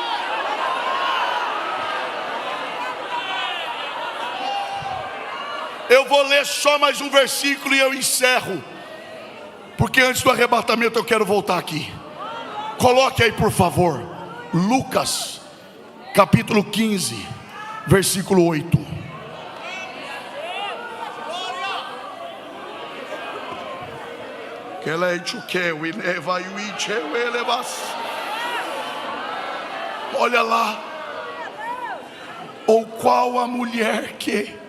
Eu vou ler só mais um versículo e eu encerro, porque antes do arrebatamento eu quero voltar aqui. Coloque aí por favor, Lucas capítulo 15, versículo 8. Olha lá, ou qual a mulher que,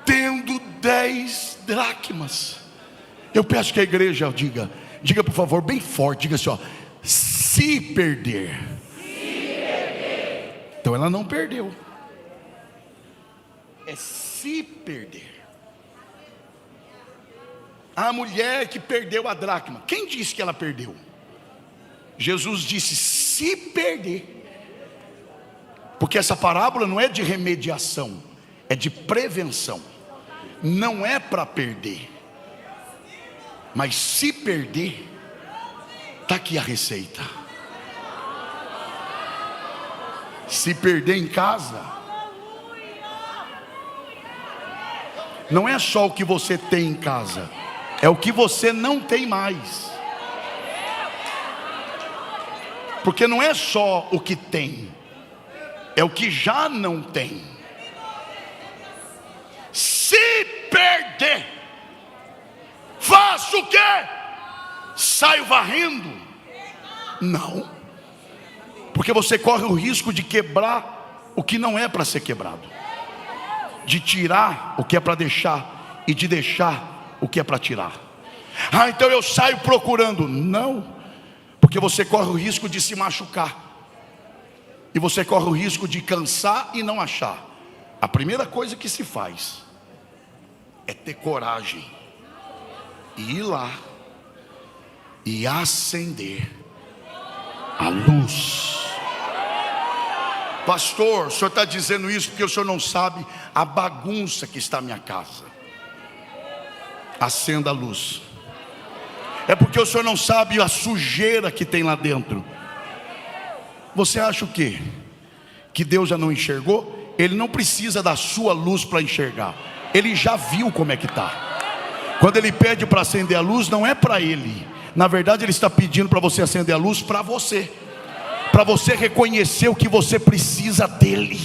tendo 10 dracmas, eu peço que a igreja diga por favor, bem forte, diga assim, ó, se perder. Então ela não perdeu, é se perder. A mulher que perdeu a dracma, quem disse que ela perdeu? Jesus disse se perder, porque essa parábola não é de remediação, é de prevenção. Não é para perder, Mas se perder, está aqui a receita. Se perder em casa, não é só o que você tem em casa, é o que você não tem mais. Porque não é só o que tem, é o que já não tem. Se perder, faço o quê? Saio varrendo? Não, porque você corre o risco de quebrar o que não é para ser quebrado, de tirar o que é para deixar e de deixar o que é para tirar. Então eu saio procurando. Não, porque você corre o risco de se machucar, e você corre o risco de cansar e não achar. A primeira coisa que se faz é ter coragem e ir lá e acender a luz. Pastor, o senhor está dizendo isso porque o senhor não sabe a bagunça que está na minha casa. Acenda a luz. É porque o senhor não sabe a sujeira que tem lá dentro. Você acha o quê? Que Deus já não enxergou? Ele não precisa da sua luz para enxergar. Ele já viu como é que está. Quando ele pede para acender a luz, não é para ele. Na verdade, ele está pedindo para você acender a luz para você. Para você reconhecer o que você precisa dele.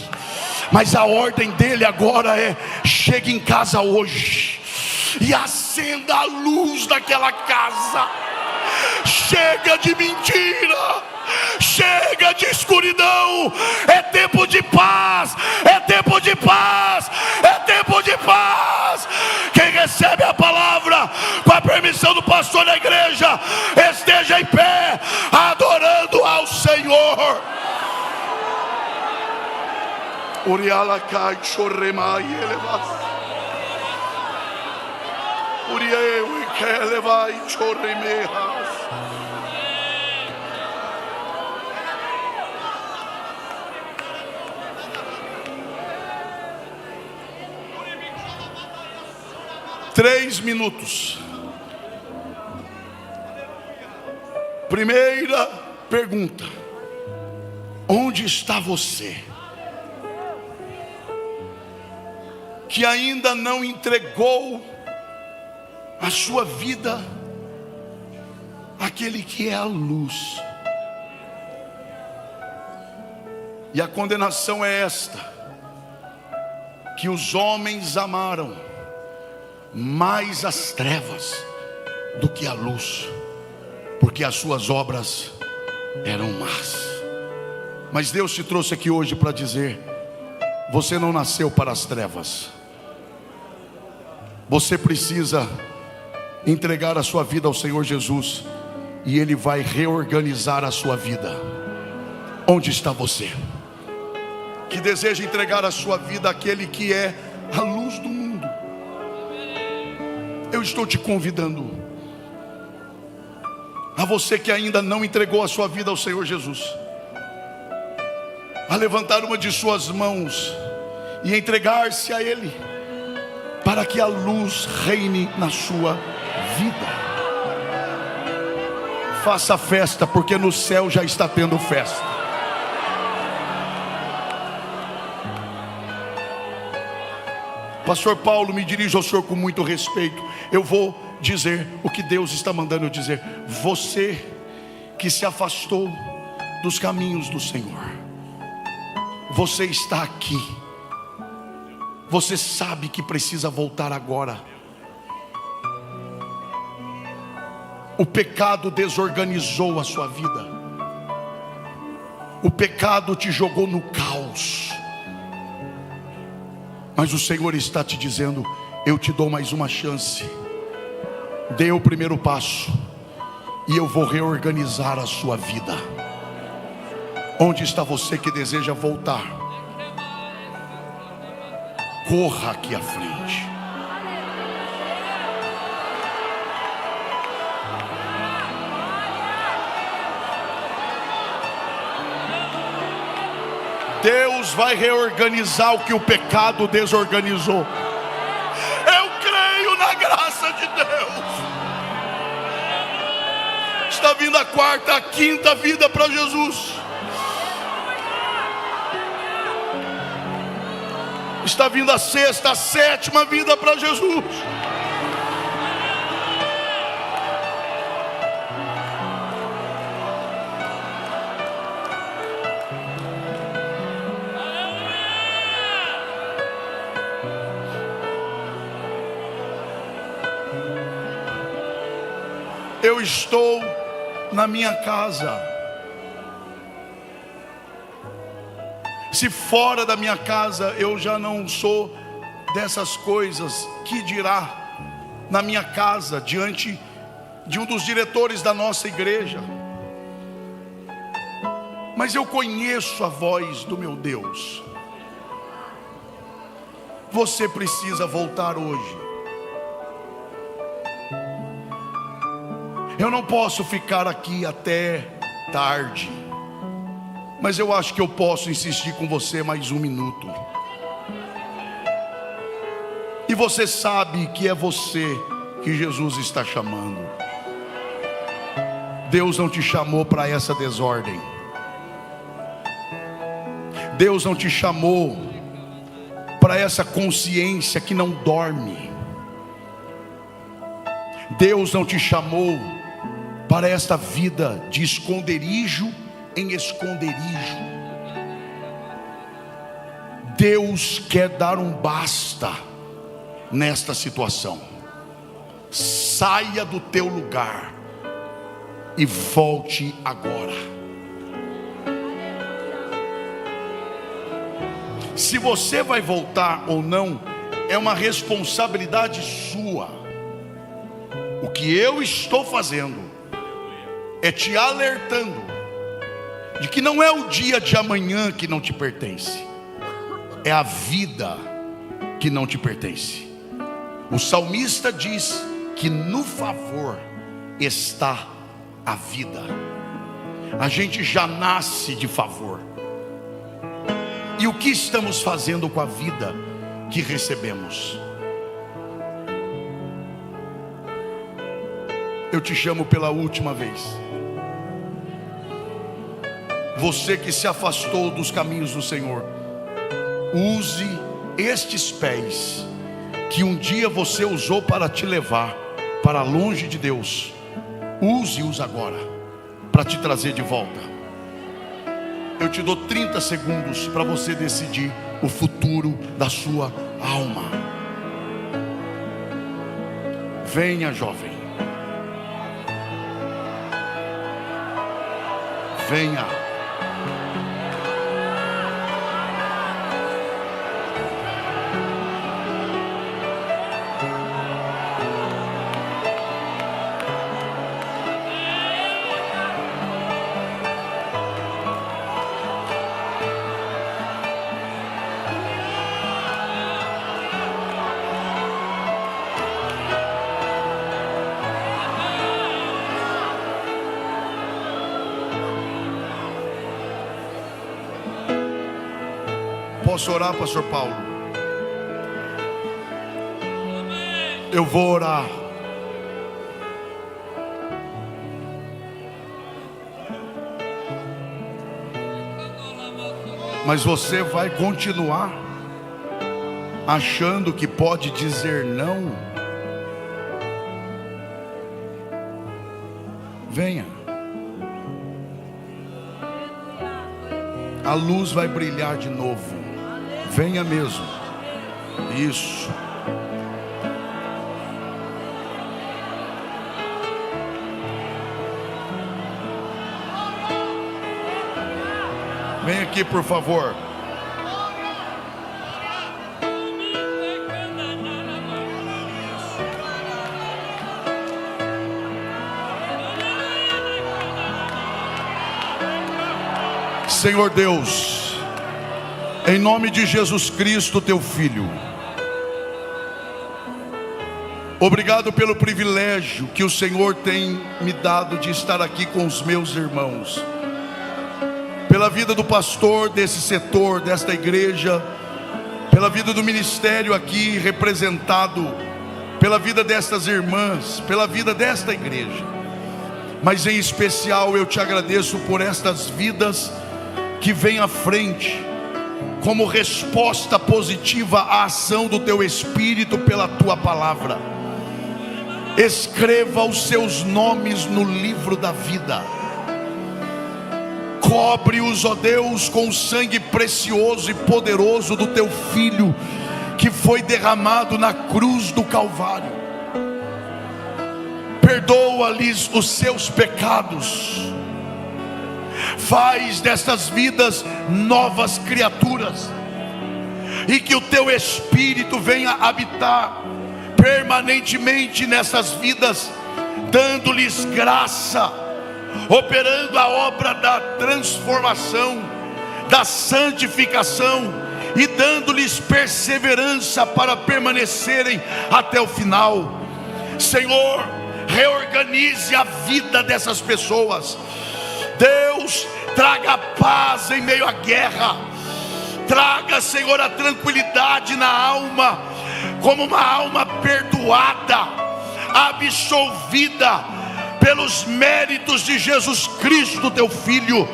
Mas a ordem dele agora é: chegue em casa hoje e acenda a luz daquela casa. Chega de mentira, chega de escuridão. É tempo de paz, é tempo de paz, é tempo de paz. Quem recebe a palavra, com a permissão do pastor da igreja, esteja em pé, adorando ao Senhor. Uriala cai, chorremai, elevas. Uriel, que elevai, chorremehas. Três minutos. Primeira pergunta: onde está você que ainda não entregou a sua vida àquele que é a luz? E a condenação é esta: que os homens amaram mais as trevas do que a luz, porque as suas obras eram más. Mas Deus te trouxe aqui hoje para dizer: você não nasceu para as trevas. Você precisa entregar a sua vida ao Senhor Jesus, e Ele vai reorganizar a sua vida. Onde está você que deseja entregar a sua vida àquele que é a luz do mundo? Eu estou te convidando, a você que ainda não entregou a sua vida ao Senhor Jesus, a levantar uma de suas mãos e entregar-se a Ele, para que a luz reine na sua vida. Faça festa, porque no céu já está tendo festa. Pastor Paulo, me dirijo ao senhor com muito respeito. Eu vou dizer o que Deus está mandando eu dizer. Você que se afastou dos caminhos do Senhor, você está aqui. Você sabe que precisa voltar agora. O pecado desorganizou a sua vida. O pecado te jogou no caos. Mas o Senhor está te dizendo: eu te dou mais uma chance. Dê o primeiro passo e eu vou reorganizar a sua vida. Onde está você que deseja voltar? Corra aqui à frente. Deus vai reorganizar o que o pecado desorganizou. Eu creio na graça de Deus. Está vindo a quarta, a quinta vida para Jesus. Está vindo a sexta, a sétima vida para Jesus. Eu estou na minha casa. Se fora da minha casa eu já não sou dessas coisas, que dirá na minha casa, diante de um dos diretores da nossa igreja? Mas eu conheço a voz do meu Deus. Você precisa voltar hoje. Eu não posso ficar aqui até tarde, mas eu acho que eu posso insistir com você mais um minuto. E você sabe que é você que Jesus está chamando. Deus não te chamou para essa desordem. Deus não te chamou para essa consciência que não dorme. Deus não te chamou para esta vida de esconderijo em esconderijo. Deus quer dar um basta nesta situação. Saia do teu lugar e volte agora. Se você vai voltar ou não, é uma responsabilidade sua. O que eu estou fazendo é te alertando de que não é o dia de amanhã que não te pertence, é a vida que não te pertence. O salmista diz que no favor está a vida. A gente já nasce de favor. E o que estamos fazendo com a vida que recebemos? Eu te chamo pela última vez. Você que se afastou dos caminhos do Senhor, use estes pés que um dia você usou para te levar para longe de Deus. Use-os agora para te trazer de volta. Eu te dou 30 segundos para você decidir o futuro da sua alma. Venha, jovem. Venha. Posso orar, pastor Paulo? Eu vou orar. Mas você vai continuar achando que pode dizer não? Venha. A luz vai brilhar de novo. Venha mesmo. Isso. Vem aqui, por favor. Senhor Deus, em nome de Jesus Cristo, teu Filho, obrigado pelo privilégio que o Senhor tem me dado de estar aqui com os meus irmãos, pela vida do pastor desse setor, desta igreja, pela vida do ministério aqui representado, pela vida destas irmãs, pela vida desta igreja. Mas em especial eu te agradeço por estas vidas que vêm à frente, como resposta positiva à ação do teu Espírito pela tua palavra. Escreva os seus nomes no livro da vida. Cobre-os, ó Deus, com o sangue precioso e poderoso do teu Filho, que foi derramado na cruz do Calvário. Perdoa-lhes os seus pecados. Faz destas vidas novas criaturas, e que o teu Espírito venha habitar permanentemente nessas vidas, dando-lhes graça, operando a obra da transformação, da santificação, e dando-lhes perseverança para permanecerem até o final. Senhor, reorganize a vida dessas pessoas. Deus, traga paz em meio à guerra. Traga, Senhor, a tranquilidade na alma, como uma alma perdoada, absolvida pelos méritos de Jesus Cristo, teu Filho.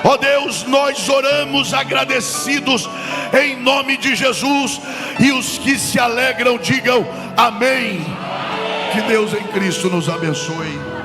Ó Deus, nós oramos agradecidos em nome de Jesus, e os que se alegram digam amém. Que Deus em Cristo nos abençoe.